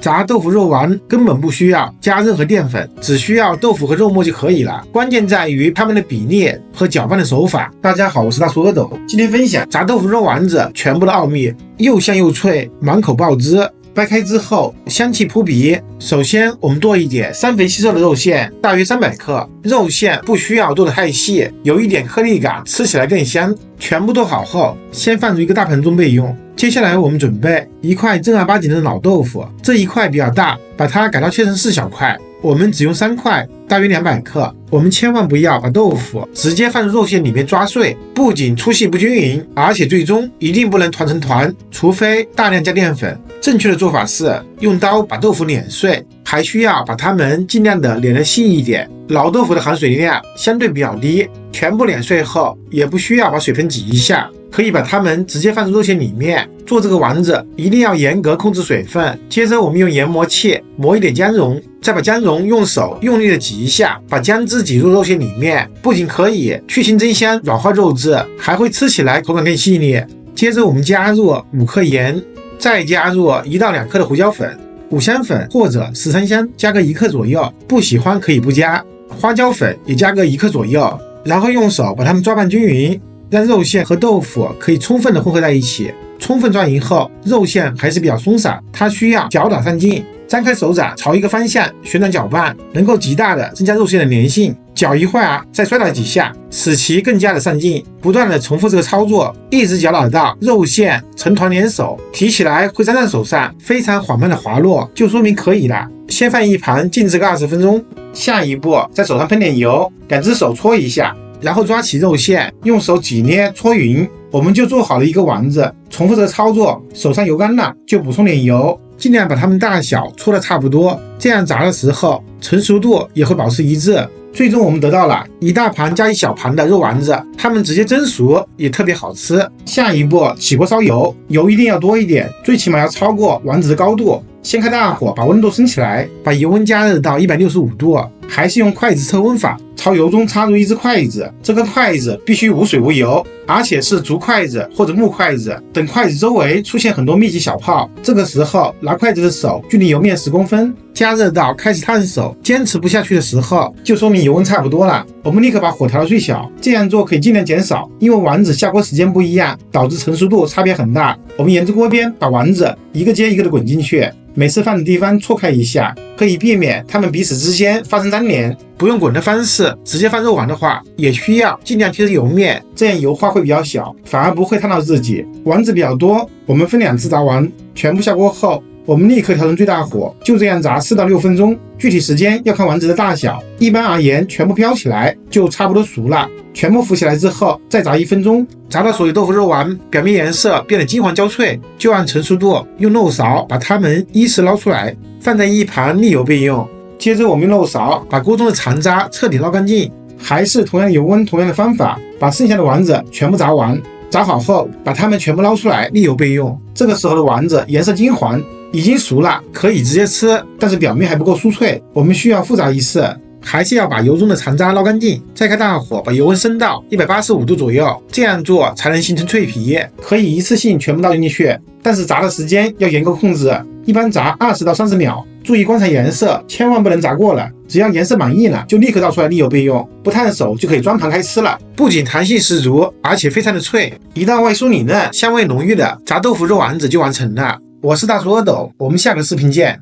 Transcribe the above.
炸豆腐肉丸根本不需要加任何淀粉，只需要豆腐和肉末就可以了。关键在于它们的比例和搅拌的手法。大家好，我是大叔阿斗，今天分享炸豆腐肉丸子全部的奥秘，又香又脆，满口爆汁。掰开之后香气扑鼻。首先我们剁一点三肥吸收的肉馅，大约300克。肉馅不需要剁得太细，有一点颗粒感，吃起来更香。全部剁好后，先放入一个大盆中备用。接下来我们准备一块正儿八经的老豆腐，这一块比较大，把它改刀切成4小块。我们只用3块，大约200克。我们千万不要把豆腐直接放入肉馅里面抓碎，不仅粗细不均匀，而且最终一定不能团成团，除非大量加淀粉。正确的做法是用刀把豆腐碾碎，还需要把它们尽量的碾得细一点。老豆腐的含水量相对比较低，全部碾碎后也不需要把水分挤一下，可以把它们直接放入肉馅里面。做这个丸子一定要严格控制水分。接着我们用研磨器磨一点姜蓉，再把姜蓉用手用力的挤一下，把姜汁挤入肉馅里面，不仅可以去腥增香，软化肉质，还会吃起来口感更细腻。接着我们加入5克盐，再加入1到2克的胡椒粉、五香粉或者十三香加个1克左右，不喜欢可以不加。花椒粉也加个1克左右，然后用手把它们抓拌均匀，让肉馅和豆腐可以充分的混合在一起。充分转匀后，肉馅还是比较松散，它需要搅打上劲。张开手掌朝一个方向旋转搅拌，能够极大的增加肉馅的粘性。搅一会儿再摔打几下，使其更加的上劲。不断的重复这个操作，一直搅打到肉馅成团粘手，提起来会粘在手上，非常缓慢的滑落，就说明可以了。先放一旁静置个20分钟。下一步在手上喷点油，2只手搓一下，然后抓起肉馅，用手挤捏搓匀，我们就做好了一个丸子。重复这个操作，手上油干了就补充点油，尽量把它们大小搓得差不多，这样炸的时候成熟度也会保持一致。最终我们得到了一大盘加1小盘的肉丸子，它们直接蒸熟也特别好吃。下一步起锅烧油，油一定要多一点，最起码要超过丸子的高度。先开大火把温度升起来，把油温加热到165度，还是用筷子测温法，朝油中插入1只筷子，这个筷子必须无水无油，而且是竹筷子或者木筷子。等筷子周围出现很多密集小泡，这个时候拿筷子的手距离油面10公分，加热到开始烫手，坚持不下去的时候，就说明油温差不多了。我们立刻把火调到最小，这样做可以尽量减少，因为丸子下锅时间不一样，导致成熟度差别很大。我们沿着锅边把丸子一个接一个的滚进去，每次放的地方错开一下，可以避免它们彼此之间发生粘连。不用滚的方式，直接放肉丸的话，也需要尽量贴着油面，这样油花会比较小，反而不会烫到自己。丸子比较多，我们分2次炸完，全部下锅后，我们立刻调成最大火，就这样炸4到6分钟，具体时间要看丸子的大小。一般而言，全部飘起来就差不多熟了。全部浮起来之后，再炸1分钟，炸到所有豆腐肉丸表面颜色变得金黄焦脆，就按成熟度用漏勺把它们依次捞出来，放在一旁沥油备用。接着我们用漏勺把锅中的残渣彻底捞干净，还是同样的油温，同样的方法，把剩下的丸子全部炸完。炸好后，把它们全部捞出来沥油备用。这个时候的丸子颜色金黄，已经熟了，可以直接吃，但是表面还不够酥脆，我们需要复炸一次，还是要把油中的残渣捞干净，再开大火把油温升到185度左右，这样做才能形成脆皮。可以一次性全部倒进去，但是炸的时间要严格控制，一般炸20到30秒，注意观察颜色，千万不能炸过了。只要颜色满意了，就立刻倒出来沥油备用，不烫手就可以装盘开吃了。不仅弹性十足，而且非常的脆，一道外酥里嫩、香味浓郁的炸豆腐肉丸子就完成了。我是大叔阿斗，我们下个视频见。